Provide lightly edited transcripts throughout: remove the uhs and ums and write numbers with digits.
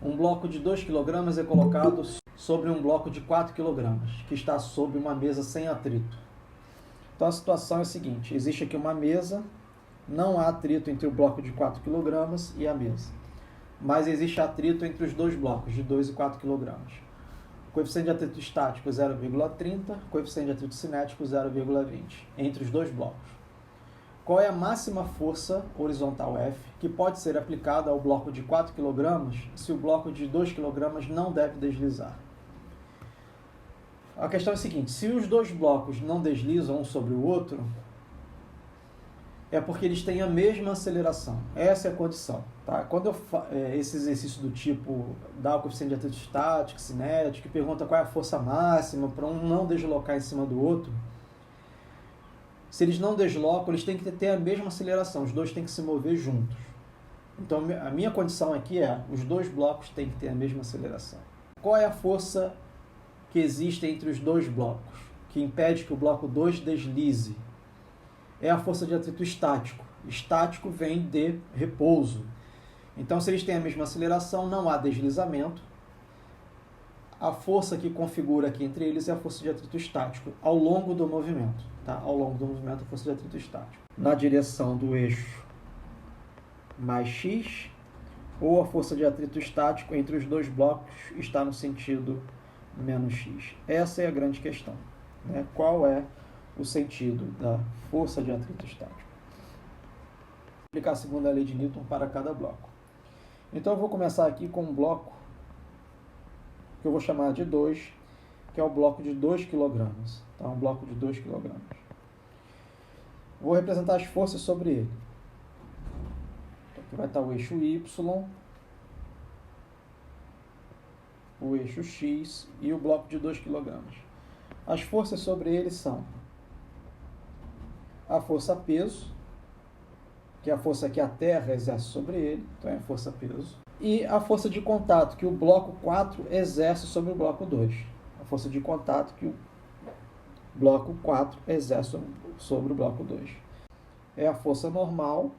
Um bloco de 2 kg é colocado sobre um bloco de 4 kg, que está sobre uma mesa sem atrito. Então a situação é a seguinte: existe aqui uma mesa, não há atrito entre o bloco de 4 kg e a mesa, mas existe atrito entre os dois blocos, de 2 e 4 kg. Coeficiente de atrito estático 0,30, coeficiente de atrito cinético 0,20, entre os dois blocos. Qual é a máxima força horizontal F que pode ser aplicada ao bloco de 4 kg se o bloco de 2 kg não deve deslizar? A questão é a seguinte: se os dois blocos não deslizam um sobre o outro, é porque eles têm a mesma aceleração. Essa é a condição. Tá? Quando eu esse exercício do tipo dá o coeficiente de atrito estático, cinético, que pergunta qual é a força máxima para um não deslocar em cima do outro, se eles não deslocam, eles têm que ter a mesma aceleração, os dois têm que se mover juntos. Então a minha condição aqui é: os dois blocos têm que ter a mesma aceleração. Qual é a força que existe entre os dois blocos, que impede que o bloco 2 deslize? É a força de atrito estático. Estático vem de repouso. Então, se eles têm a mesma aceleração, não há deslizamento. A força que configura aqui entre eles é a força de atrito estático, ao longo do movimento. Tá? Ao longo do movimento, a força de atrito estático. Na direção do eixo mais x, ou a força de atrito estático entre os dois blocos está no sentido menos x. Essa é a grande questão. Né? Qual é o sentido da força de atrito estático? Vou aplicar a segunda lei de Newton para cada bloco. Então eu vou começar aqui com um bloco que eu vou chamar de 2, que é o bloco de 2 kg. Tá? Um bloco de 2 kg. Vou representar as forças sobre ele. Então, aqui vai estar o eixo Y, o eixo X e o bloco de 2 kg. As forças sobre ele são a força peso, que é a força que a Terra exerce sobre ele, então é a força peso, e a força de contato que o bloco 4 exerce sobre o bloco 2. A força de contato que o bloco 4 exerce sobre o bloco 2. É a força normal,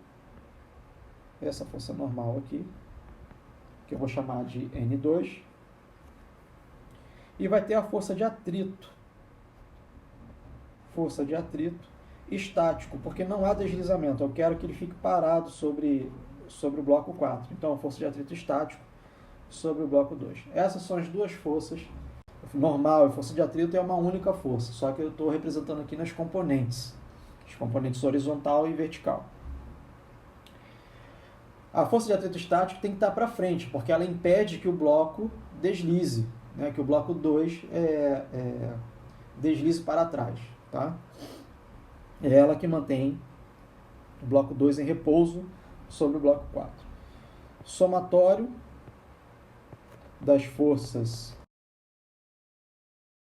essa força normal aqui, que eu vou chamar de N2, e vai ter a força de atrito. Força de atrito estático, porque não há deslizamento. Eu quero que ele fique parado sobre o bloco 4. Então, a força de atrito estático sobre o bloco 2. Essas são as duas forças. Normal e força de atrito é uma única força, só que eu estou representando aqui nas componentes. As componentes horizontal e vertical. A força de atrito estático tem que estar para frente, porque ela impede que o bloco deslize, né? Que o bloco 2 deslize para trás. Tá? É ela que mantém o bloco 2 em repouso sobre o bloco 4. Somatório das forças.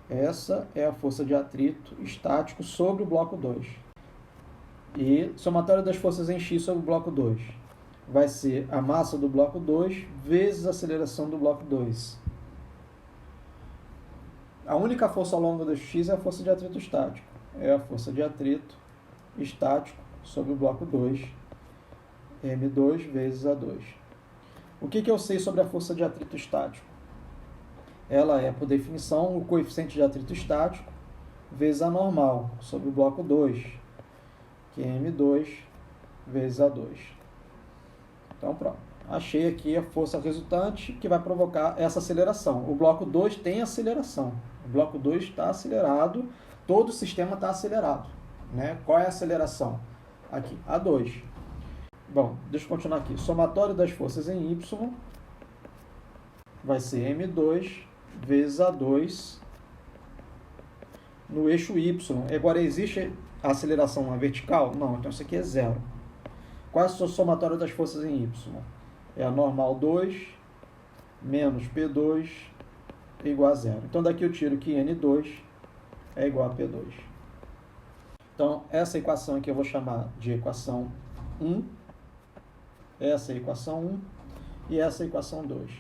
Essa é a força de atrito estático sobre o bloco 2. E somatório das forças em x sobre o bloco 2 vai ser a massa do bloco 2 vezes a aceleração do bloco 2. A única força ao longo do x é a força de atrito estático. É a força de atrito estático sobre o bloco 2, M2 vezes A2. O que eu sei sobre a força de atrito estático? Ela é, por definição, o coeficiente de atrito estático vezes a normal sobre o bloco 2, que é M2 vezes A2. Então, pronto. Achei aqui a força resultante que vai provocar essa aceleração. O bloco 2 tem aceleração. O bloco 2 está acelerado, todo o sistema está acelerado. Né? Qual é a aceleração? Aqui, A2. Bom, deixa eu continuar aqui. Somatório das forças em Y vai ser M2 vezes A2 no eixo Y. Agora, existe a aceleração na vertical? Não, então isso aqui é zero. Qual é o somatório das forças em Y? É a normal 2 menos P2 igual a zero. Então, daqui eu tiro que N2 é igual a P2. Então, essa equação aqui eu vou chamar de equação 1. Essa é a equação 1 e essa é a equação 2.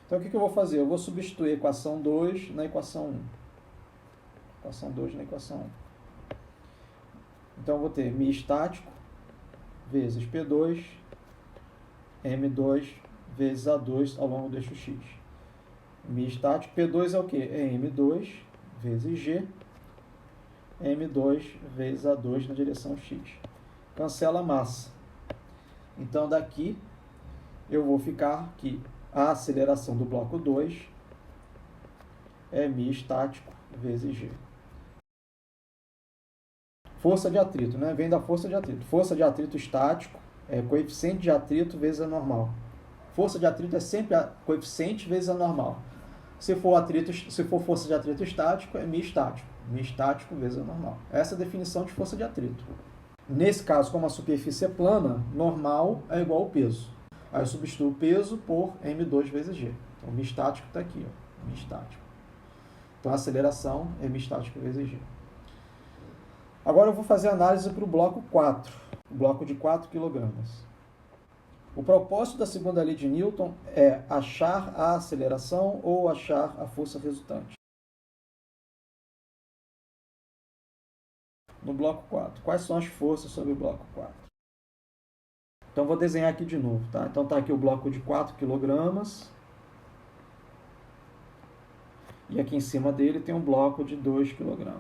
Então, o que eu vou fazer? Eu vou substituir a equação 2 na equação 1. Equação 2 na equação 1. Então, eu vou ter μ estático vezes P2, M2 vezes A2 ao longo do eixo X. Mi estático, P2 é o quê? É M2 vezes G, M2 vezes A2 na direção X. Cancela a massa. Então, daqui, eu vou ficar que a aceleração do bloco 2 é Mi estático vezes G. Força de atrito, né? Vem da força de atrito. Força de atrito estático é coeficiente de atrito vezes a normal. Força de atrito é sempre a coeficiente vezes a normal. Se for força de atrito estático, é Mi estático. Mi estático vezes a normal. Essa é a definição de força de atrito. Nesse caso, como a superfície é plana, normal é igual ao peso. Aí eu substituo o peso por M2 vezes G. Então, Mi estático está aqui, ó. Mi estático. Então, a aceleração é Mi estático vezes G. Agora eu vou fazer a análise para o bloco 4, o bloco de 4 kg. O propósito da segunda lei de Newton é achar a aceleração ou achar a força resultante. No bloco 4, quais são as forças sobre o bloco 4? Então, vou desenhar aqui de novo, tá? Então, está aqui o bloco de 4 kg. E aqui em cima dele tem um bloco de 2 kg.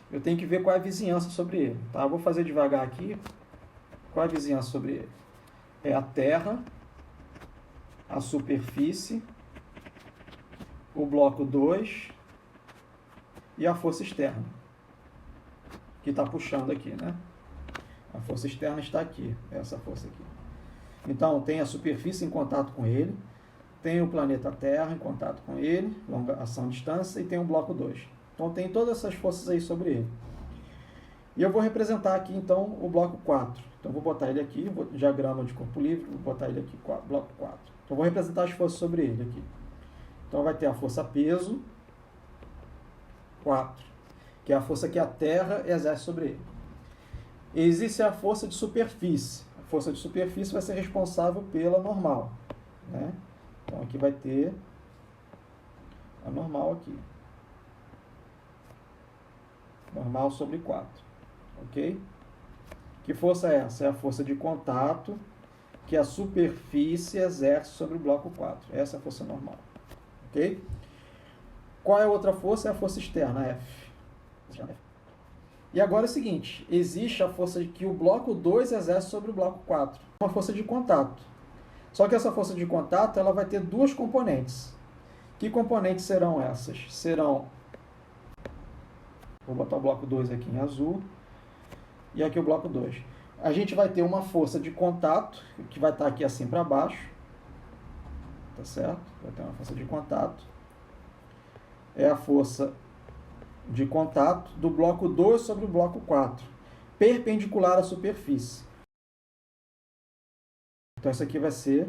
Eu tenho que ver qual é a vizinhança sobre ele, tá? Eu vou fazer devagar aqui. Qual é a vizinhança sobre ele? É a terra, a superfície, o bloco 2 e a força externa, que está puxando aqui, né? A força externa está aqui, essa força aqui. Então, tem a superfície em contato com ele, tem o planeta Terra em contato com ele, longa ação distância, e tem o bloco 2. Então, tem todas essas forças aí sobre ele. E eu vou representar aqui, então, o bloco 4. Então, vou botar ele aqui, diagrama de corpo livre, vou botar ele aqui, bloco 4. Então, vou representar as forças sobre ele aqui. Então, vai ter a força peso, 4, que é a força que a Terra exerce sobre ele. Existe a força de superfície. A força de superfície vai ser responsável pela normal, né? Então, aqui vai ter a normal aqui. Normal sobre 4. Ok? Que força é essa? É a força de contato que a superfície exerce sobre o bloco 4. Essa é a força normal. Ok? Qual é a outra força? É a força externa, F. E agora é o seguinte, existe a força que o bloco 2 exerce sobre o bloco 4. Uma força de contato. Só que essa força de contato ela vai ter duas componentes. Que componentes serão essas? Serão... Vou botar o bloco 2 aqui em azul. E aqui o bloco 2. A gente vai ter uma força de contato, que vai estar aqui assim para baixo. Tá certo? Vai ter uma força de contato. É a força de contato do bloco 2 sobre o bloco 4, perpendicular à superfície. Então, isso aqui vai ser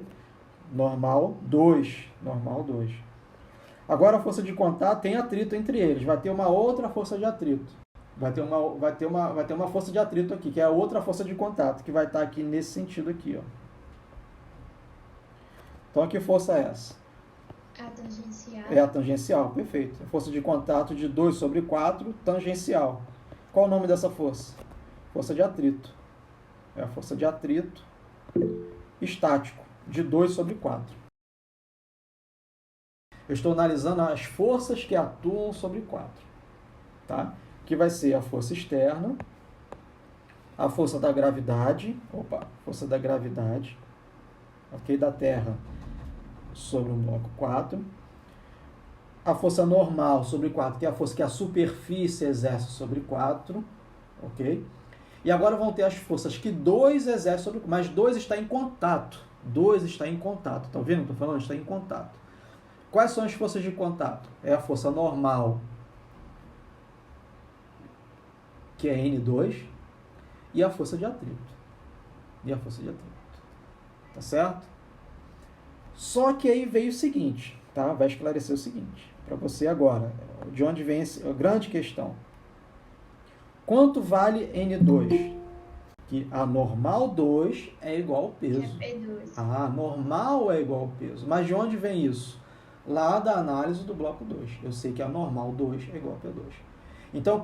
normal 2. Normal 2. Agora, a força de contato tem atrito entre eles. Vai ter uma outra força de atrito. Vai ter uma força de atrito aqui, que é a outra força de contato, que vai estar aqui nesse sentido aqui, ó. Então, que força é essa? A tangencial. É a tangencial, perfeito. Força de contato de 2 sobre 4, tangencial. Qual o nome dessa força? Força de atrito. É a força de atrito estático, de 2 sobre 4. Eu estou analisando as forças que atuam sobre 4. Tá? Que vai ser a força externa, a força da gravidade, força da gravidade, ok, da Terra sobre o bloco 4, a força normal sobre 4, que é a força que a superfície exerce sobre 4, ok? E agora vão ter as forças que 2 exerce sobre 4, mas 2 está em contato. 2 está em contato. Estão vendo o que eu estou falando? Está em contato. Quais são as forças de contato? É a força normal, que é N2, e a força de atrito. Tá certo? Só que aí veio o seguinte, tá? Vai esclarecer o seguinte, para você agora, de onde vem a grande questão. Quanto vale N2? Que a normal 2 é igual ao peso. É P2. A normal é igual ao peso. Mas de onde vem isso? Lá da análise do bloco 2. Eu sei que a normal 2 é igual a P2. Então,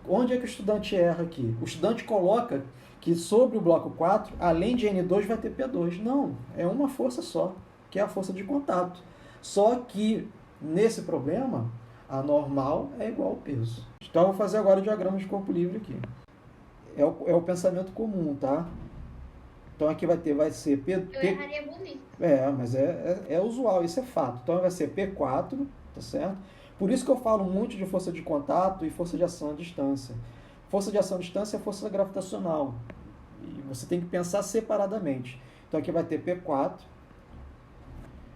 onde é que o estudante erra aqui? O estudante coloca que sobre o bloco 4, além de N2, vai ter P2. Não, é uma força só, que é a força de contato. Só que, nesse problema, a normal é igual ao peso. Então, eu vou fazer agora o diagrama de corpo livre aqui. É o pensamento comum, tá? Então, aqui vai ser P... Eu erraria bonito. Mas é usual, isso é fato. Então, vai ser P4, tá certo? Por isso que eu falo muito de força de contato e força de ação à distância. Força de ação à distância é força gravitacional. E você tem que pensar separadamente. Então, aqui vai ter P4,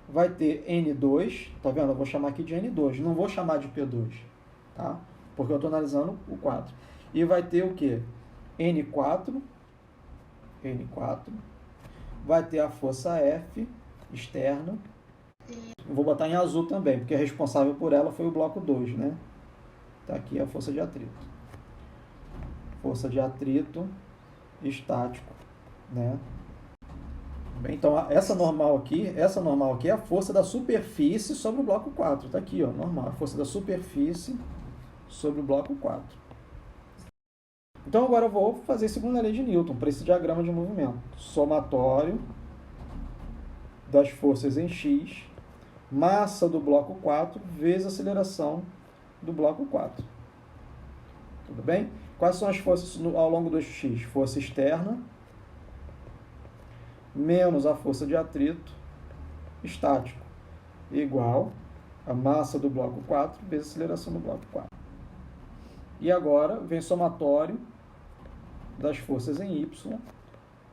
vai ter N2, tá vendo? Eu vou chamar aqui de N2, não vou chamar de P2, tá? Porque eu estou analisando o 4. E vai ter o quê? N4, vai ter a força F externa. Eu vou botar em azul também, porque a responsável por ela foi o bloco 2, né? Tá aqui a força de atrito. Força de atrito estático, né? Bem, então, essa normal aqui é a força da superfície sobre o bloco 4. Tá aqui, ó, normal. A força da superfície sobre o bloco 4. Então, agora eu vou fazer a segunda lei de Newton para esse diagrama de movimento. Somatório das forças em X, massa do bloco 4 vezes aceleração do bloco 4. Tudo bem? Quais são as forças ao longo do eixo X? Força externa menos a força de atrito estático igual a massa do bloco 4 vezes a aceleração do bloco 4. E agora vem somatório das forças em Y,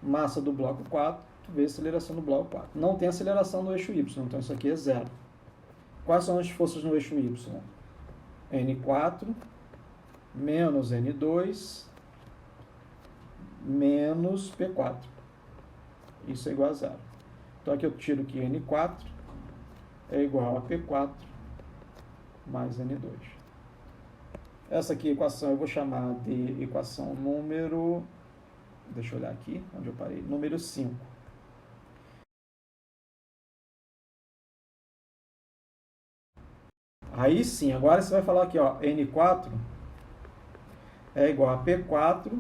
massa do bloco 4 vezes a aceleração do bloco 4. Não tem aceleração no eixo Y, então isso aqui é zero. Quais são as forças no eixo Y? N4 menos N2 menos P4. Isso é igual a zero. Então aqui eu tiro que N4 é igual a P4 mais N2. Essa aqui equação eu vou chamar de equação número... Deixa eu olhar aqui, onde eu parei. Número 5. Aí sim, agora você vai falar aqui, ó, N4 é igual a P4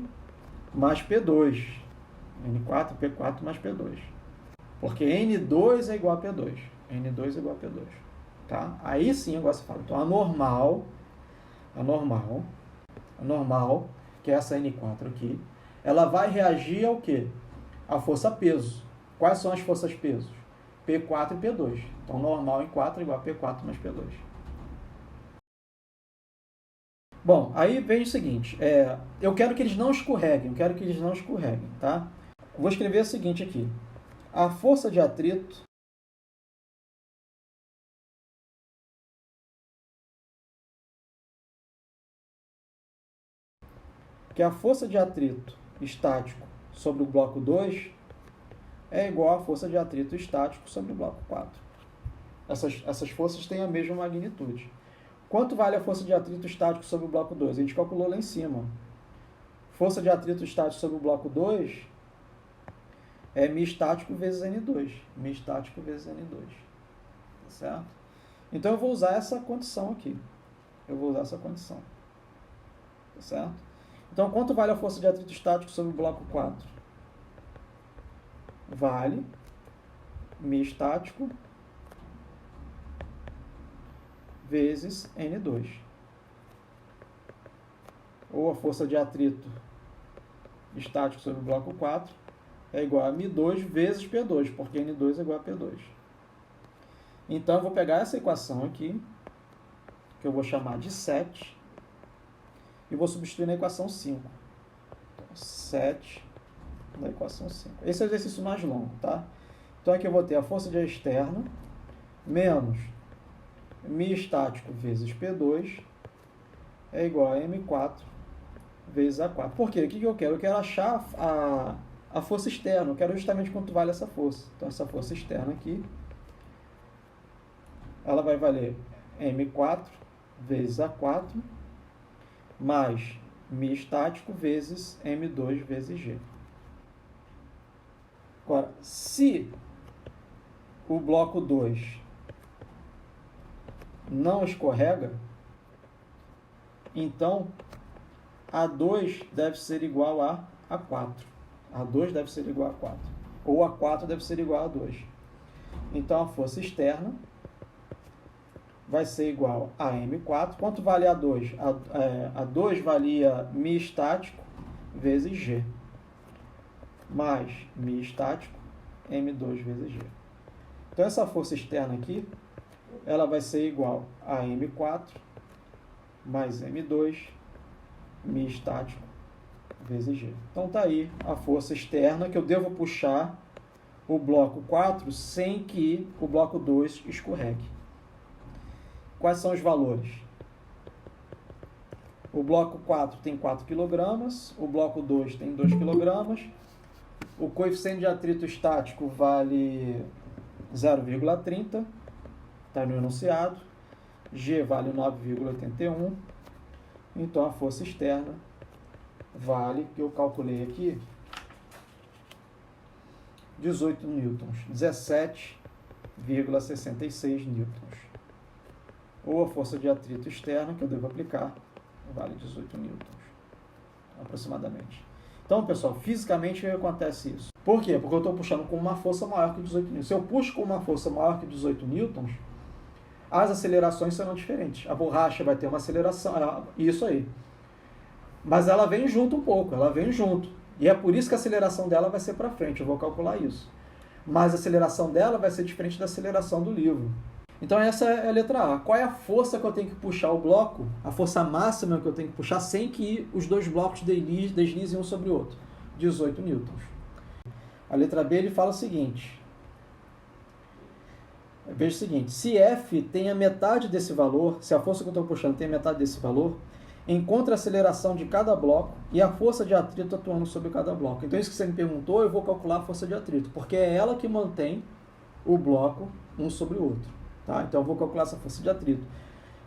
mais P2. N4, P4 mais P2. Porque N2 é igual a P2. N2 é igual a P2. Tá? Aí sim agora você fala. Então a normal, que é essa N4 aqui, ela vai reagir ao quê? A força peso. Quais são as forças pesos? P4 e P2. Então normal em 4 é igual a P4 mais P2. Bom, aí vem o seguinte, eu quero que eles não escorreguem, tá? Vou escrever o seguinte aqui. A força de atrito que a força de atrito estático sobre o bloco 2 é igual à força de atrito estático sobre o bloco 4. Essas forças têm a mesma magnitude. Quanto vale a força de atrito estático sobre o bloco 2? A gente calculou lá em cima. Força de atrito estático sobre o bloco 2 é μ estático vezes N2. μ estático vezes N2. Tá certo? Então eu vou usar essa condição aqui. Tá certo? Então quanto vale a força de atrito estático sobre o bloco 4? Vale μ estático vezes N2. Ou a força de atrito estático sobre o bloco 4 é igual a μ2 vezes P2, porque N2 é igual a P2. Então, eu vou pegar essa equação aqui, que eu vou chamar de 7, e vou substituir na equação 5. Então, 7 na equação 5. Esse é o exercício mais longo, tá? Então, aqui eu vou ter a força de externa menos μ estático vezes P2 é igual a M4 vezes A4. Por quê? O que eu quero? Eu quero achar a força externa. Eu quero justamente quanto vale essa força. Então, essa força externa aqui, ela vai valer M4 vezes A4 mais μ estático vezes M2 vezes G. Agora, se o bloco 2 não escorrega, então A2 deve ser igual a A4. A2 deve ser igual a 4. Ou a 4 deve ser igual a 2. Então, a força externa vai ser igual a M4. Quanto vale A2? A2 valia μ estático vezes G. Mais μ estático, M2 vezes G. Então, essa força externa aqui, ela vai ser igual a M4 mais M2, μ estático vezes G. Então, está aí a força externa que eu devo puxar o bloco 4 sem que o bloco 2 escorregue. Quais são os valores? O bloco 4 tem 4 kg, o bloco 2 tem 2 kg, o coeficiente de atrito estático vale 0,30, está no enunciado, G vale 9,81, então a força externa vale, que eu calculei aqui, 18 newtons, 17,66 newtons. Ou a força de atrito externa, que eu devo aplicar, vale 18 newtons, aproximadamente. Então, pessoal, fisicamente acontece isso. Por quê? Porque eu estou puxando com uma força maior que 18 newtons. Se eu puxo com uma força maior que 18 newtons, as acelerações serão diferentes. A borracha vai ter uma aceleração, isso aí. Mas ela vem junto um pouco, ela vem junto. E é por isso que a aceleração dela vai ser para frente, eu vou calcular isso. Mas a aceleração dela vai ser diferente da aceleração do livro. Então essa é a letra A. Qual é a força que eu tenho que puxar o bloco? A força máxima que eu tenho que puxar sem que os dois blocos deslizem um sobre o outro. 18 newtons. A letra B ele fala o seguinte. Veja o seguinte. Se F tem a metade desse valor, se a força que eu estou puxando tem a metade desse valor, encontre a aceleração de cada bloco e a força de atrito atuando sobre cada bloco. Então isso que você me perguntou, eu vou calcular a força de atrito, porque é ela que mantém o bloco um sobre o outro. Tá? Então eu vou calcular essa força de atrito.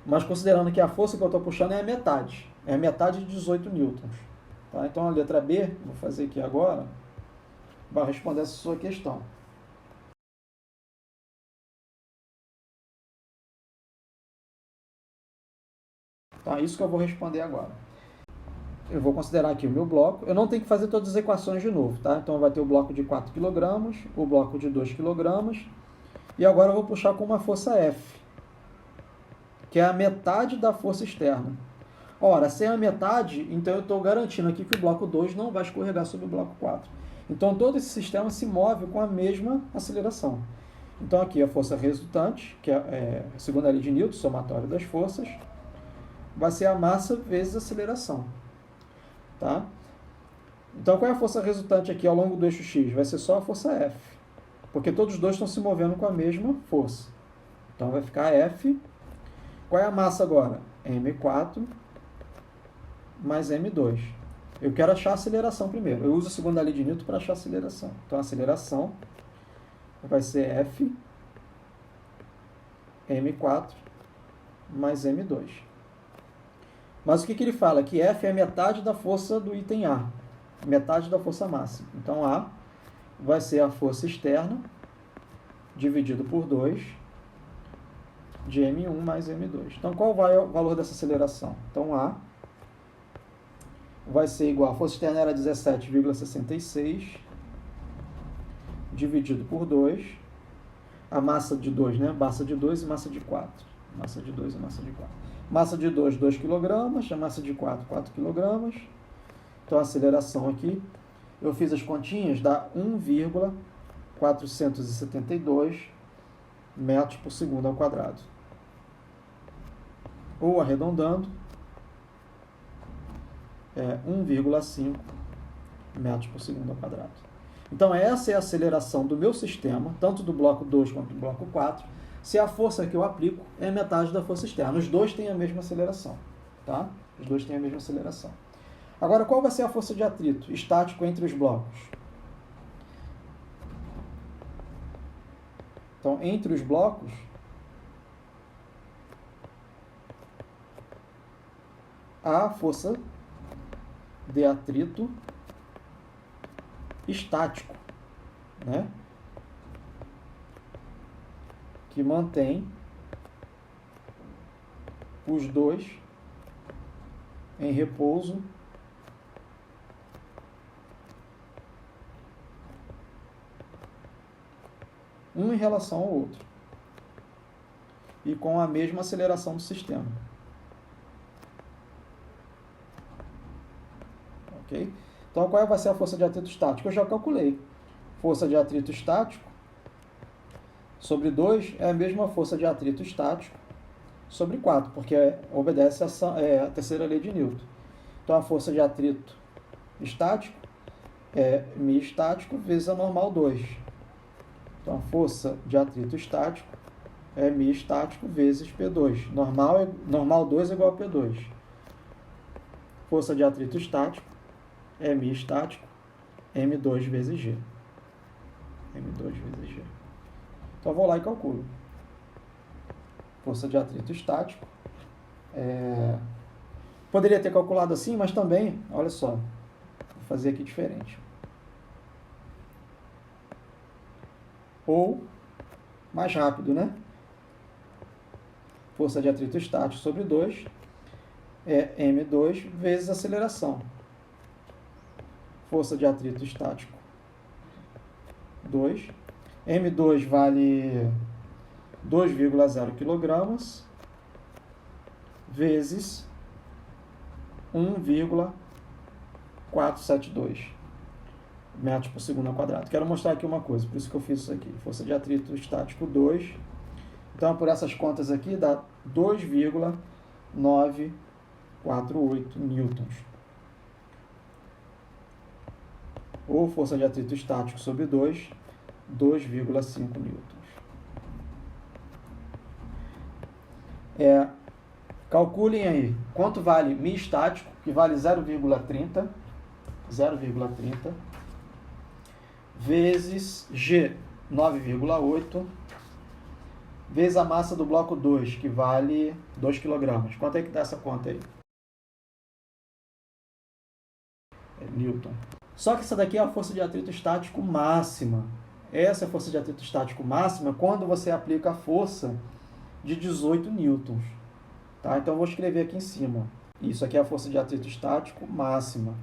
Mas considerando que a força que eu estou puxando é a metade de 18 newtons. Tá? Então a letra B, vou fazer aqui agora, vai responder essa sua questão. Tá? Isso que eu vou responder agora. Eu vou considerar aqui o meu bloco. Eu não tenho que fazer todas as equações de novo. Tá? Então vai ter o bloco de 4 kg, o bloco de 2 kg. E agora eu vou puxar com uma força F, que é a metade da força externa. Ora, se é a metade, então eu estou garantindo aqui que o bloco 2 não vai escorregar sobre o bloco 4. Então todo esse sistema se move com a mesma aceleração. Então aqui a força resultante, que é a segunda lei de Newton, somatório das forças, vai ser a massa vezes a aceleração. Tá? Então qual é a força resultante aqui ao longo do eixo X? Vai ser só a força F, porque todos os dois estão se movendo com a mesma força. Então vai ficar F. Qual é a massa agora? M4 mais M2. Eu quero achar a aceleração primeiro. Eu uso a segunda lei de Newton para achar a aceleração. Então a aceleração vai ser F M4 mais M2. Mas o que ele fala? Que F é metade da força do item A. Metade da força máxima. Então A vai ser a força externa dividido por 2 de M1 mais M2. Então, qual vai o valor dessa aceleração? Então, A vai ser igual, a força externa era 17,66 dividido por 2, a massa de 2, né? Massa de 2 e massa de 4. Massa de 2 e massa de 4. Massa de 2, 2 kg, a massa de 4, 4 kg. Então, a aceleração aqui, eu fiz as continhas, dá 1,472 metros por segundo ao quadrado. Ou, arredondando, é 1,5 metros por segundo ao quadrado. Então, essa é a aceleração do meu sistema, tanto do bloco 2 quanto do bloco 4, se a força que eu aplico é metade da força externa. Os dois têm a mesma aceleração. Tá? Os dois têm a mesma aceleração. Agora, qual vai ser a força de atrito estático entre os blocos? Então, entre os blocos, a força de atrito estático, né? Que mantém os dois em repouso um em relação ao outro, e com a mesma aceleração do sistema. Ok? Então, qual vai ser a força de atrito estático? Eu já calculei. Força de atrito estático sobre 2 é a mesma força de atrito estático sobre 4, porque obedece a terceira lei de Newton. Então, a força de atrito estático é μ estático vezes a normal 2. Então, a força de atrito estático é μ estático vezes P2. Normal 2 é igual a P2. Força de atrito estático é μ estático M2 vezes G. M2 vezes G. Então, vou lá e calculo. Força de atrito estático. Poderia ter calculado assim, mas também, olha só, vou fazer aqui diferente. Ou, mais rápido, né? Força de atrito estático sobre 2 é M2 vezes aceleração. Força de atrito estático 2. M2 vale 2,0 kg vezes 1,472 metros por segundo ao quadrado. Quero mostrar aqui uma coisa, por isso que eu fiz isso aqui. Força de atrito estático 2. Então, por essas contas aqui, dá 2,948 newtons. Ou força de atrito estático sobre 2, 2,5 newtons. Calculem aí quanto vale μ estático, que vale 0,30, vezes G, 9,8, vezes a massa do bloco 2, que vale 2 kg. Quanto é que dá essa conta aí? Newton. Só que essa daqui é a força de atrito estático máxima. Essa é a força de atrito estático máxima quando você aplica a força de 18 newtons. Tá? Então, eu vou escrever aqui em cima. Isso aqui é a força de atrito estático máxima.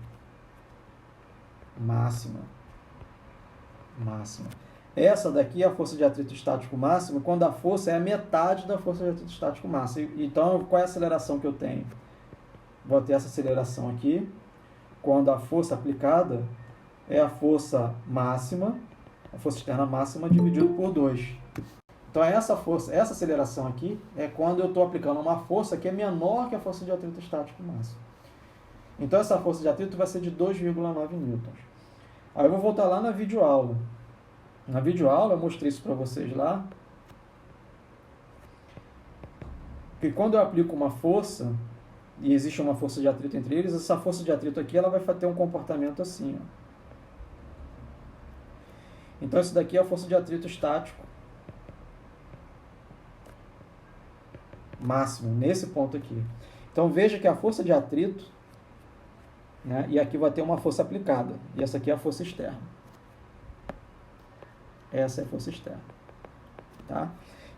Máxima. Essa daqui é a força de atrito estático máxima quando a força é a metade da força de atrito estático máximo. Então, qual é a aceleração que eu tenho? Vou ter essa aceleração aqui, quando a força aplicada é a força máxima, a força externa máxima dividido por 2. Então, essa aceleração aqui é quando eu estou aplicando uma força que é menor que a força de atrito estático máximo. Então, essa força de atrito vai ser de 2,9 newtons. Aí eu vou voltar lá na videoaula. Na videoaula eu mostrei isso para vocês lá. Que quando eu aplico uma força, e existe uma força de atrito entre eles, essa força de atrito aqui ela vai ter um comportamento assim. Ó. Então, isso daqui é a força de atrito estático máximo, nesse ponto aqui. Então, veja que a força de atrito, né, e aqui vai ter uma força aplicada, e essa aqui é a força externa. Essa é a força externa. Tá?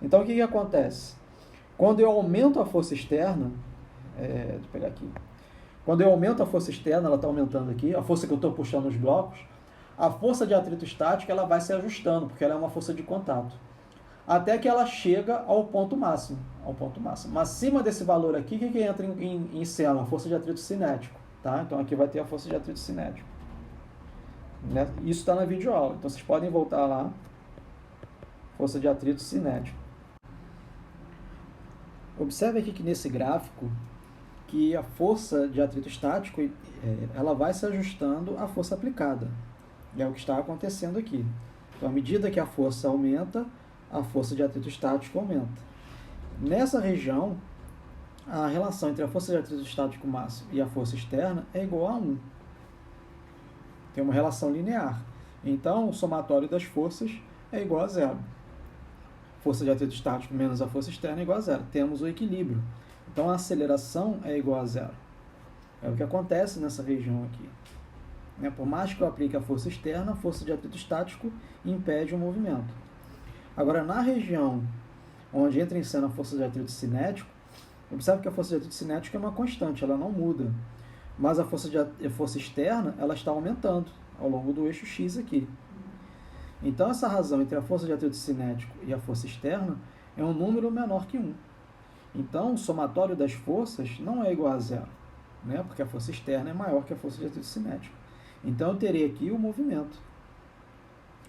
Então, o que acontece? Quando eu aumento a força externa, deixa eu pegar aqui. Quando eu aumento a força externa, ela está aumentando aqui, a força que eu estou puxando os blocos, a força de atrito estático ela vai se ajustando, porque ela é uma força de contato, até que ela chega ao ponto máximo. Acima desse valor aqui, o que entra em cena? A força de atrito cinético. Tá? Então, aqui vai ter a força de atrito cinético. Isso está na videoaula, então vocês podem voltar lá. Força de atrito cinético. Observe aqui que nesse gráfico, que a força de atrito estático ela vai se ajustando à força aplicada. E é o que está acontecendo aqui. Então, à medida que a força aumenta, a força de atrito estático aumenta. Nessa região, a relação entre a força de atrito estático máximo e a força externa é igual a 1. Tem uma relação linear. Então, o somatório das forças é igual a 0. Força de atrito estático menos a força externa é igual a 0. Temos o equilíbrio. Então, a aceleração é igual a 0. É o que acontece nessa região aqui. Por mais que eu aplique a força externa, a força de atrito estático impede o movimento. Agora, na região onde entra em cena a força de atrito cinético, observe que a força de atrito cinético é uma constante, ela não muda. Mas a força externa ela está aumentando ao longo do eixo X aqui. Então, essa razão entre a força de atrito cinético e a força externa é um número menor que 1. Então, o somatório das forças não é igual a zero, né? Porque a força externa é maior que a força de atrito cinético. Então, eu terei aqui o movimento.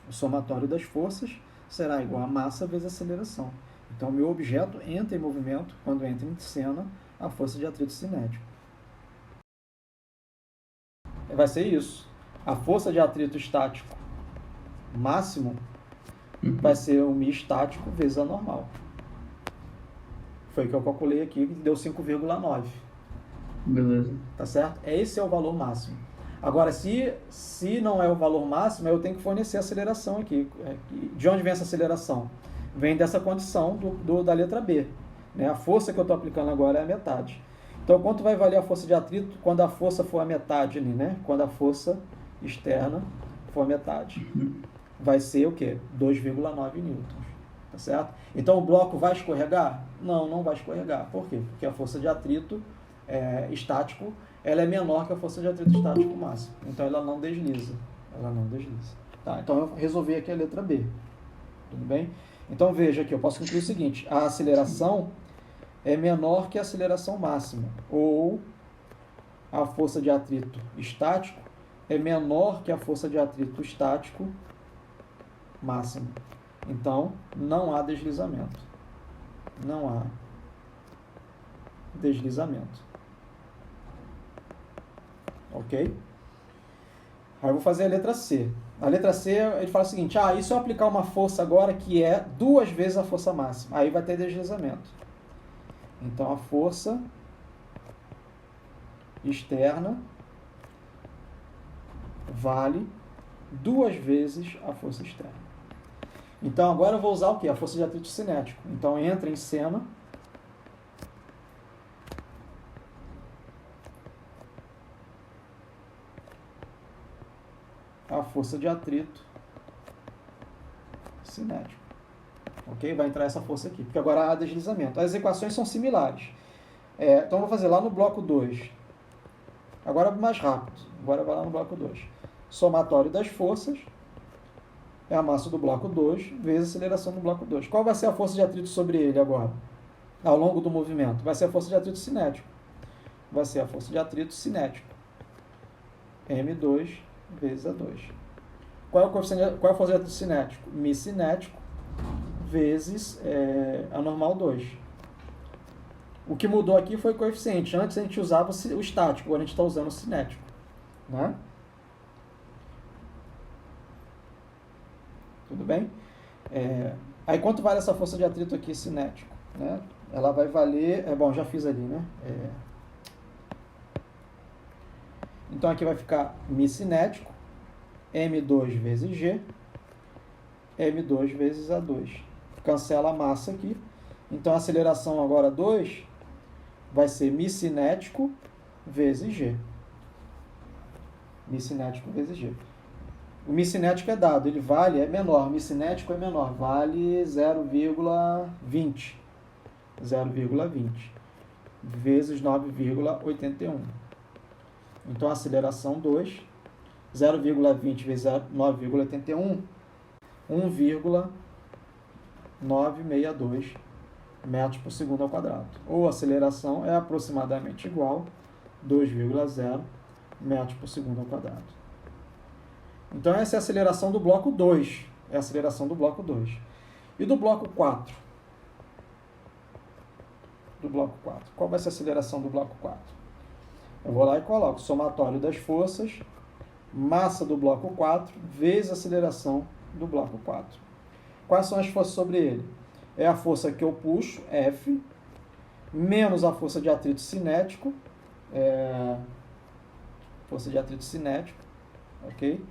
O somatório das forças será igual a massa vezes a aceleração. Então, o meu objeto entra em movimento quando entra em cena a força de atrito cinético. Vai ser isso. A força de atrito estático máximo vai ser o μ estático vezes a normal. Foi o que eu calculei aqui, que deu 5,9. Beleza. Tá certo? Esse é o valor máximo. Agora, se não é o valor máximo, eu tenho que fornecer a aceleração aqui. De onde vem essa aceleração? Vem dessa condição da letra B. Né? A força que eu estou aplicando agora é a metade. Então, quanto vai valer a força de atrito quando a força for a metade ali, né? Quando a força externa for a metade. Vai ser o quê? 2,9 newtons. Tá certo? Então, o bloco vai escorregar? Não, não vai escorregar. Por quê? Porque a força de atrito estático, ela é menor que a força de atrito estático máximo. Então, ela não desliza. Ela não desliza. Tá? Então, eu resolvi aqui a letra B. Tudo bem? Então, veja aqui, eu posso concluir o seguinte. A aceleração é menor que a aceleração máxima. Ou a força de atrito estático é menor que a força de atrito estático máximo. Então, não há deslizamento. Não há deslizamento. Ok? Aí eu vou fazer a letra C. A letra C, ele fala o seguinte, e se eu aplicar uma força agora que é 2 vezes a força máxima, aí vai ter deslizamento. Então, a força externa vale 2 vezes a força externa. Então, agora eu vou usar o quê? A força de atrito cinético. Então, entra em cena a força de atrito cinético. Ok? Vai entrar essa força aqui, porque agora há deslizamento. As equações são similares. Então, eu vou fazer lá no bloco 2. Agora mais rápido. Agora vai lá no bloco 2. Somatório das forças é a massa do bloco 2 vezes a aceleração do bloco 2. Qual vai ser a força de atrito sobre ele agora? Ao longo do movimento? Vai ser a força de atrito cinético. Vai ser a força de atrito cinético. M2 vezes A2. Qual é a força de atrito cinético? μ cinético vezes a normal 2. O que mudou aqui foi o coeficiente. Antes a gente usava o estático, agora a gente está usando o cinético. Né? Tudo bem? Aí quanto vale essa força de atrito aqui cinético? Né? Ela vai valer... bom, já fiz ali, né? Então aqui vai ficar μ cinético, M2 vezes G, M2 vezes A2. Cancela a massa aqui. Então a aceleração agora 2 vai ser μ cinético vezes G. μ cinético vezes G. O μ cinético é dado, ele vale, é menor, μ cinético é menor, vale 0,20. 0,20 vezes 9,81. Então, a aceleração 2, 0,20 vezes 9,81, 1,962 metros por segundo ao quadrado. Ou a aceleração é aproximadamente igual a 2,0 metros por segundo ao quadrado. Então, essa é a aceleração do bloco 2. É a aceleração do bloco 2. E do bloco 4? Do bloco 4. Qual vai ser a aceleração do bloco 4? Eu vou lá e coloco somatório das forças, massa do bloco 4, vezes a aceleração do bloco 4. Quais são as forças sobre ele? É a força que eu puxo, F, menos a força de atrito cinético, força de atrito cinético, ok?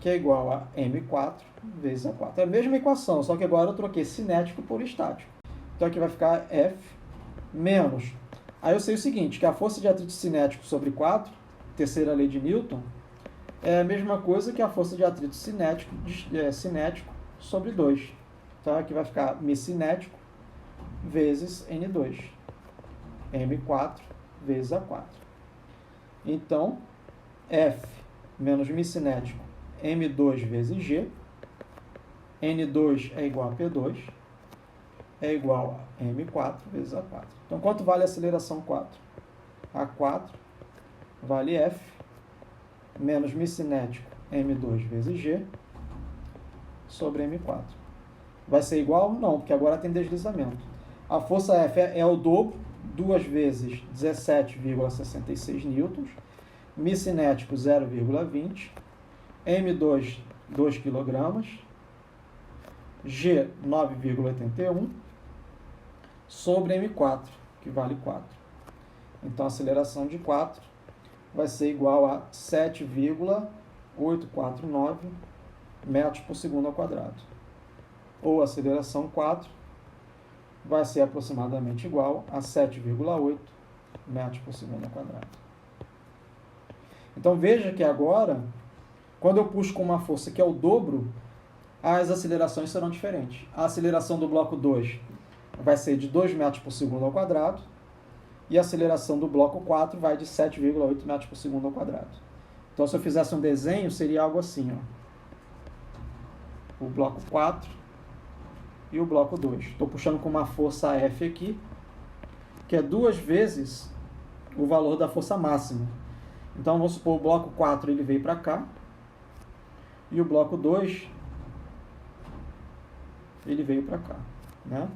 Que é igual a M4 vezes A4. É a mesma equação, só que agora eu troquei cinético por estático. Então aqui vai ficar F menos... Aí eu sei o seguinte, que a força de atrito cinético sobre 4, terceira lei de Newton, é a mesma coisa que a força de atrito cinético sobre 2. Então aqui vai ficar μ cinético vezes N2. M4 vezes A4. Então, F menos μ cinético M2 vezes G, N2 é igual a P2, é igual a M4 vezes A4. Então, quanto vale a aceleração 4? A4 vale F, menos μ cinético M2 vezes G, sobre M4. Vai ser igual? Não, porque agora tem deslizamento. A força F é o dobro, 2 vezes 17,66 newtons, μ cinético 0,20, M2 2 kg, G 9,81, sobre M4, que vale 4. Então, a aceleração de 4 vai ser igual a 7,849 metros por segundo ao quadrado. Ou a aceleração 4 vai ser aproximadamente igual a 7,8 metros por segundo ao quadrado. Então, veja que agora, quando eu puxo com uma força que é o dobro, as acelerações serão diferentes. A aceleração do bloco 2 vai ser de 2 metros por segundo ao quadrado, e a aceleração do bloco 4 vai de 7,8 metros por segundo ao quadrado. Então, se eu fizesse um desenho, seria algo assim, ó. O bloco 4 e o bloco 2. Estou puxando com uma força F aqui, que é 2 vezes o valor da força máxima. Então, vamos supor, o bloco 4 ele veio para cá, e o bloco 2 ele veio para cá, né?